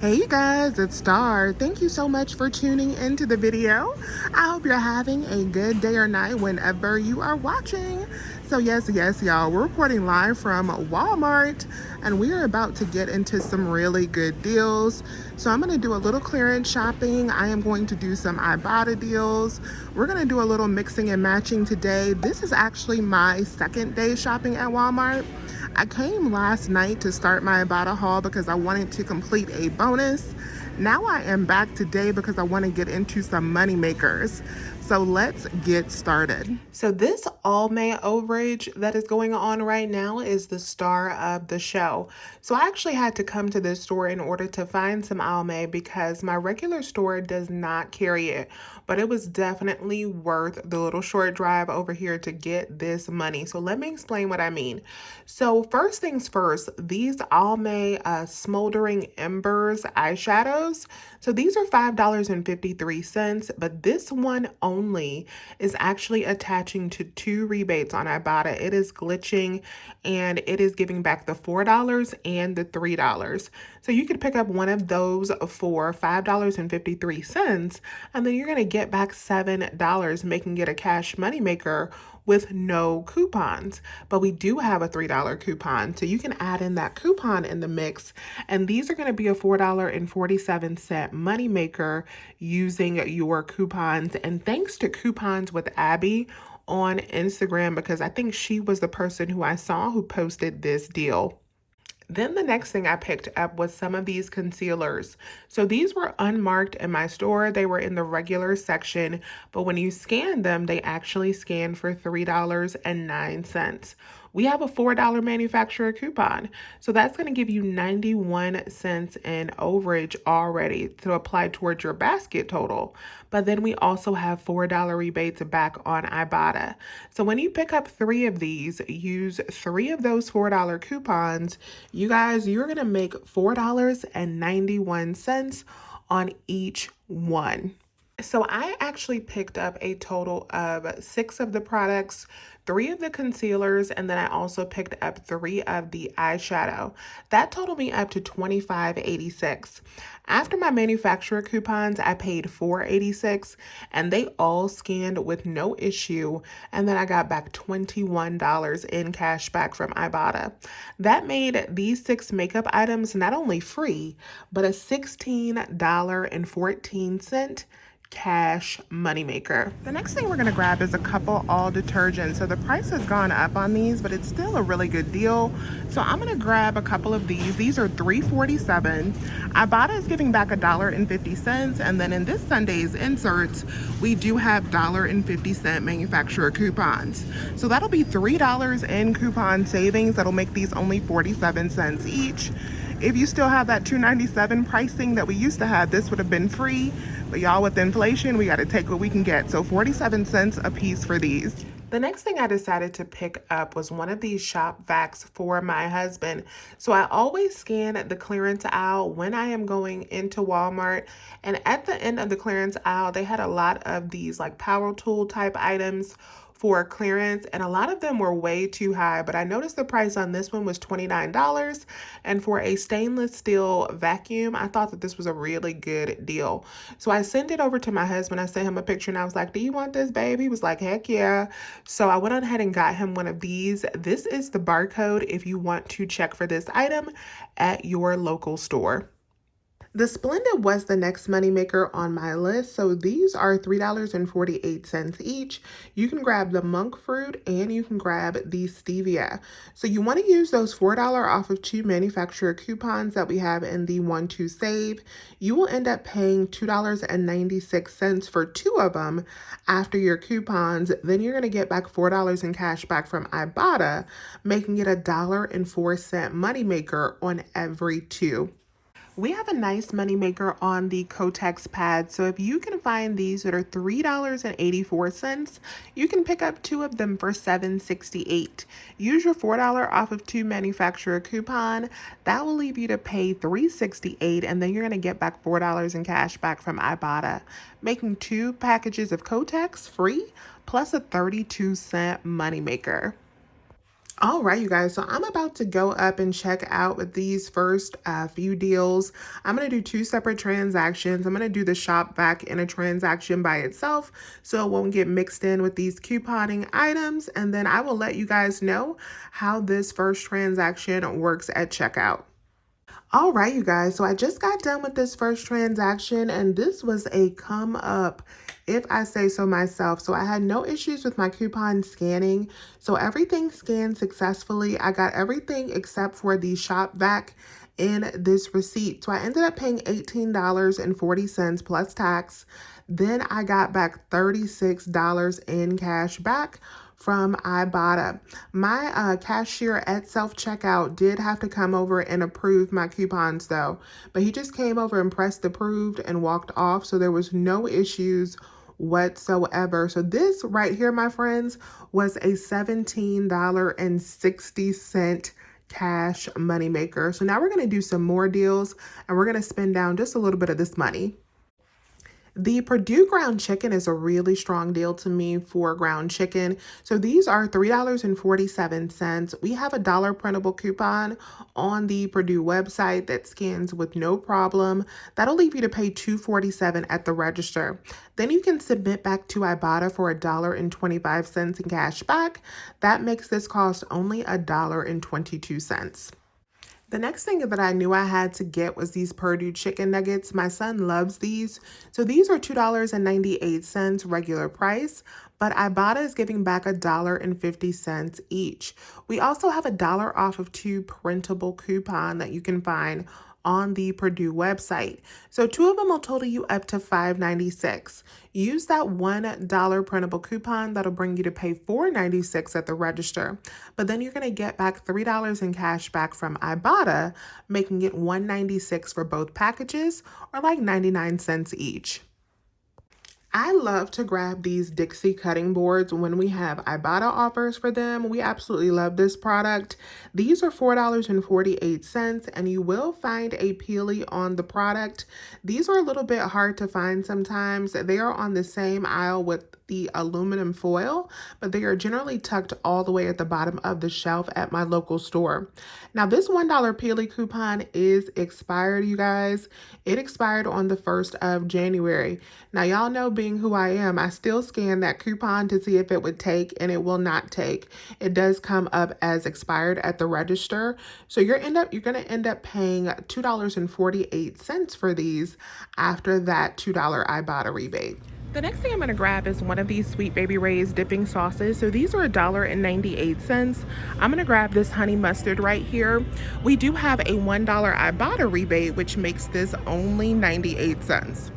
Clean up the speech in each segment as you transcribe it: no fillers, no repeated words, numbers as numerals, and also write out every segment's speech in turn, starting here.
Hey you guys, it's Star. Thank you so much for tuning into the video. I hope you're having a good day or night whenever you are watching. So yes, y'all, we're recording live from Walmart and we are about to get into some really good deals. So I'm going to do a little clearance shopping. I am going to do some Ibotta deals. We're going to do a little mixing and matching today. This is actually my second day shopping at Walmart. I came last night to start my Ibotta haul because I wanted to complete a bonus. Now I am back today because I want to get into some money makers. So let's get started. So this All-May overage that is going on right now is the star of the show. So I actually had to come to this store in order to find some All-May because my regular store does not carry it. But it was definitely worth the little short drive over here to get this money. So let me explain what I mean. So first things first, these All-May Smoldering Embers eyeshadows. So these are $5.53, but this one only is actually attaching to 2 rebates on Ibotta. It is glitching and it is giving back the $4 and the $3. So you could pick up one of those for $5.53 and then you're going to get back $7, making it a cash money maker with no coupons. But we do have a $3 coupon, so you can add in that coupon in the mix, and these are going to be a $4.47 money maker using your coupons. And thanks to Coupons with Abby on Instagram, because I think she was the person who I saw who posted this deal. Then the next thing I picked up was some of these concealers. So these were unmarked in my store. They were in the regular section, but when you scan them, they actually scan for $3.09. We have a $4 manufacturer coupon. So that's going to give you 91 cents in overage already to apply towards your basket total. But then we also have $4 rebates back on Ibotta. So when you pick up 3 of these, use 3 of those $4 coupons, you guys, you're going to make $4.91 on each one. So I actually picked up a total of 6 of the products, 3 of the concealers, and then I also picked up 3 of the eyeshadow. That totaled me up to $25.86. After my manufacturer coupons, I paid $4.86 and they all scanned with no issue. And then I got back $21 in cash back from Ibotta. That made these 6 makeup items not only free, but a $16.14 cash moneymaker. The next thing we're going to grab is a couple all detergents. So the price has gone up on these, but it's still a really good deal. So I'm going to grab a couple of these. These are $3.47. Ibotta is giving back $1.50, and then in this Sunday's inserts, we do have $1.50 manufacturer coupons. So that'll be $3 in coupon savings. That'll make these only 47 cents each. If you still have that $2.97 pricing that we used to have, this would have been free. But y'all, with inflation, we got to take what we can get. So 47 cents a piece for these. The next thing I decided to pick up was one of these shop vacs for my husband. So I always scan the clearance aisle when I am going into Walmart. And at the end of the clearance aisle, they had a lot of these like power tool type items for clearance, and a lot of them were way too high, but I noticed the price on this one was $29, and for a stainless steel vacuum, I thought that this was a really good deal. So I sent it over to my husband. I sent him a picture and I was like, do you want this, babe? He was like, heck yeah. So I went on ahead and got him one of these. This is the barcode if you want to check for this item at your local store. The Splenda was the next moneymaker on my list. So these are $3.48 each. You can grab the monk fruit and you can grab the stevia. So you want to use those $4 off of 2 manufacturer coupons that we have in the 1-2 save. You will end up paying $2.96 for 2 of them after your coupons. Then you're going to get back $4 in cash back from Ibotta, making it a $1.04 moneymaker on every 2. We have a nice moneymaker on the Kotex pads. So if you can find these that are $3.84, you can pick up 2 of them for $7.68. Use your $4 off of 2 manufacturer coupon. That will leave you to pay $3.68, and then you're going to get back $4 in cash back from Ibotta, making 2 packages of Kotex free plus a 32-cent moneymaker. All right, you guys. So I'm about to go up and check out with these first few deals. I'm going to do two separate transactions. I'm going to do the shop vac in a transaction by itself so it won't get mixed in with these couponing items. And then I will let you guys know how this first transaction works at checkout. All right, you guys. So I just got done with this first transaction, and this was a come up, if I say so myself. So I had no issues with my coupon scanning. So everything scanned successfully. I got everything except for the shop vac in this receipt. So I ended up paying $18.40 plus tax. Then I got back $36 in cash back from Ibotta. My cashier at self-checkout did have to come over and approve my coupons though, but he just came over and pressed approved and walked off, so there was no issues whatsoever. So this right here, my friends, was a $17.60 cash moneymaker. So now we're going to do some more deals and we're going to spend down just a little bit of this money. The Purdue ground chicken is a really strong deal to me for ground chicken. So these are $3.47. We have a dollar printable coupon on the Purdue website that scans with no problem. That'll leave you to pay $2.47 at the register. Then you can submit back to Ibotta for $1.25 in cash back. That makes this cost only $1.22. The next thing that I knew I had to get was these Purdue chicken nuggets. My son loves these. So these are $2.98 regular price, but Ibotta is giving back $1.50 each. We also have $1 off of two printable coupon that you can find on the Purdue website. So two of them will total you up to $5.96. Use that $1 printable coupon. That'll bring you to pay $4.96 at the register. But then you're going to get back $3 in cash back from Ibotta, making it $1.96 for both packages, or like 99 cents each. I love to grab these Dixie cutting boards when we have Ibotta offers for them. We absolutely love this product. These are $4.48, and you will find a peely on the product. These are a little bit hard to find sometimes. They are on the same aisle with the aluminum foil, but they are generally tucked all the way at the bottom of the shelf at my local store. Now, this $1 peely coupon is expired, you guys. It expired on the 1st of January. Now, y'all know, being who I am, I still scan that coupon to see if it would take, and it will not take. It does come up as expired at the register. So you're going to end up paying $2.48 for these after that $2 Ibotta rebate. The next thing I'm going to grab is one of these Sweet Baby Ray's dipping sauces. So these are $1.98. I'm going to grab this honey mustard right here. We do have a $1 Ibotta rebate, which makes this only 98 cents.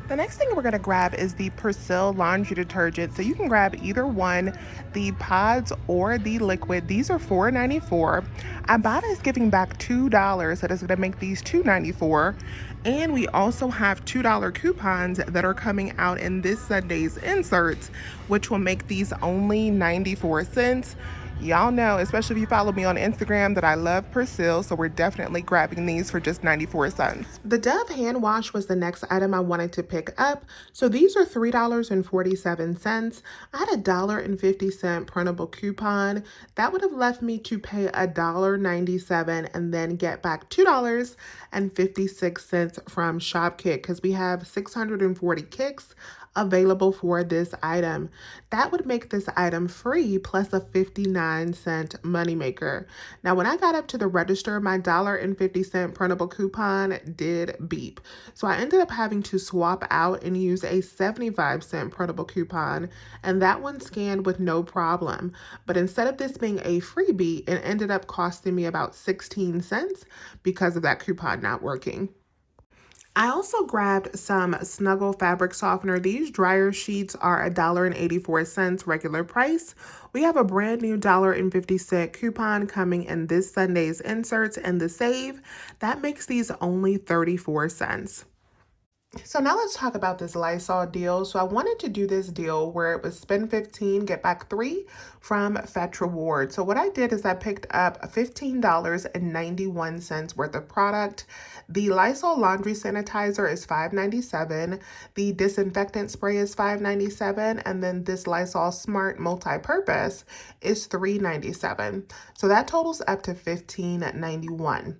The next thing we're going to grab is the Priscille laundry detergent. So you can grab either one, the pods or the liquid. These are $4.94. Ibotta is giving back $2, so that's going to make these $2.94. And we also have $2 coupons that are coming out in this Sunday's inserts, which will make these only 94 cents. Y'all know, especially if you follow me on Instagram, that I love Priscille, so we're definitely grabbing these for just 94 cents. The Dove hand wash was the next item I wanted to pick up. So these are $3.47. I had a $1.50 printable coupon. That would have left me to pay $1.97 and then get back $2.56 from ShopKick, because we have 640 kicks available for this item. That would make this item free plus a 59-cent moneymaker. Now, when I got up to the register, my $1.50 printable coupon did beep. So I ended up having to swap out and use a 75-cent printable coupon, and that one scanned with no problem. But instead of this being a freebie, it ended up costing me about 16 cents because of that coupon not working. I also grabbed some Snuggle fabric softener. These dryer sheets are $1.84 regular price. We have a brand new $1.50 coupon coming in this Sunday's inserts and the save. That makes these only 34 cents. So now let's talk about this Lysol deal. So I wanted to do this deal where it was spend 15, get back 3 from Fetch Rewards. So what I did is I picked up $15.91 worth of product. The Lysol laundry sanitizer is $5.97. The disinfectant spray is $5.97. And then this Lysol Smart Multi-Purpose is $3.97. So that totals up to $15.91.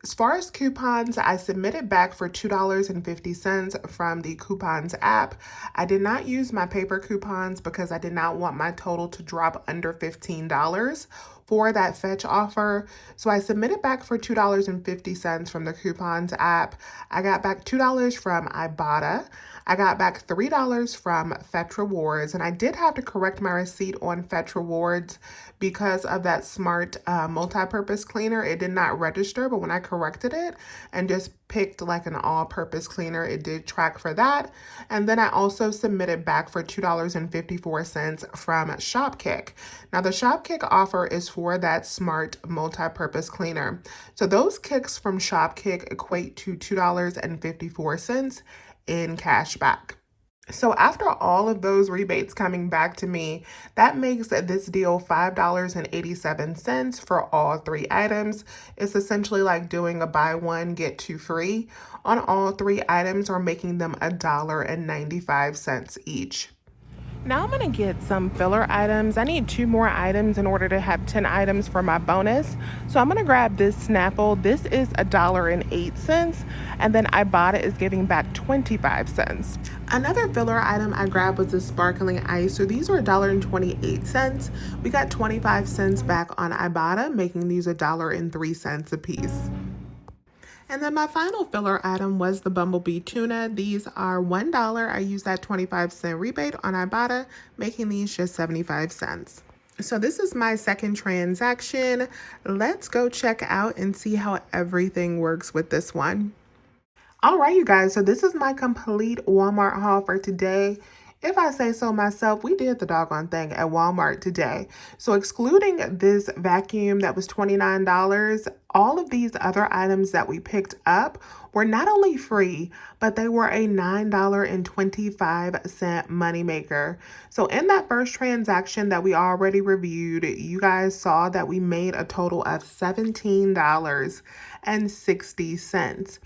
As far as coupons, I submitted back for $2.50 from the coupons app. I did not use my paper coupons because I did not want my total to drop under $15 for that fetch offer. So I submitted back for $2.50 from the coupons app. I got back $2 from Ibotta. I got back $3 from Fetch Rewards, and I did have to correct my receipt on Fetch Rewards because of that smart multi-purpose cleaner. It did not register, but when I corrected it and just picked like an all-purpose cleaner, it did track for that. And then I also submitted back for $2.54 from Shopkick. Now the Shopkick offer is for that smart multi-purpose cleaner. So those kicks from Shopkick equate to $2.54 in cash back. So after all of those rebates coming back to me, that makes this deal $5.87 for all 3 items. It's essentially like doing a buy one, get 2 free on all 3 items, or making them $1.95 each. Now I'm going to get some filler items. I need 2 more items in order to have 10 items for my bonus. So I'm going to grab this Snapple. This is $1.08, and then Ibotta is giving back 25 cents. Another filler item I grabbed was the sparkling ice. So these were $1.28. We got 25 cents back on Ibotta, making these $1.03 a piece. And then my final filler item was the Bumblebee Tuna. These are $1. I used that 25-cent rebate on Ibotta, making these just 75 cents. So this is my second transaction. Let's go check out and see how everything works with this one. All right, you guys, so this is my complete Walmart haul for today. If I say so myself, we did the doggone thing at Walmart today. So excluding this vacuum that was $29, all of these other items that we picked up were not only free, but they were a $9.25 moneymaker. So in that first transaction that we already reviewed, you guys saw that we made a total of $17.60.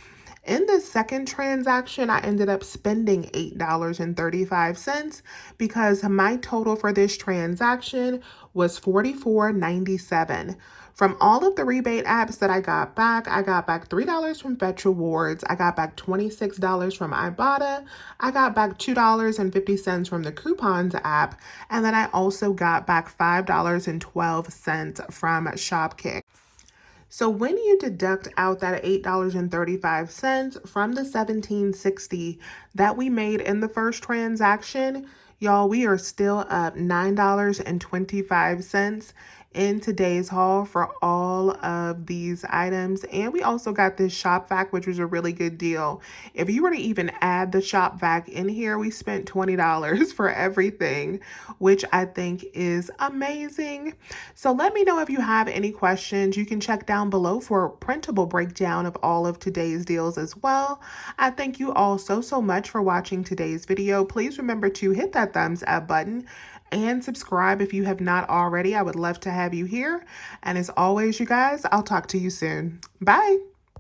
In the second transaction, I ended up spending $8.35 because my total for this transaction was $44.97. From all of the rebate apps that I got back $3 from Fetch Rewards, I got back $26 from Ibotta, I got back $2.50 from the Coupons app, and then I also got back $5.12 from Shopkick. So when you deduct out that $8.35 from the $17.60 that we made in the first transaction, y'all, we are still up $9.25 in today's haul for all of these items. And we also got this shop vac, which was a really good deal. If you were to even add the shop vac in here, we spent $20 for everything, which I think is amazing. So let me know if you have any questions. You can check down below for a printable breakdown of all of today's deals as well. I thank you all so much for watching today's video. Please remember to hit that thumbs up button and subscribe if you have not already. I would love to have you here. And as always, you guys, I'll talk to you soon. Bye.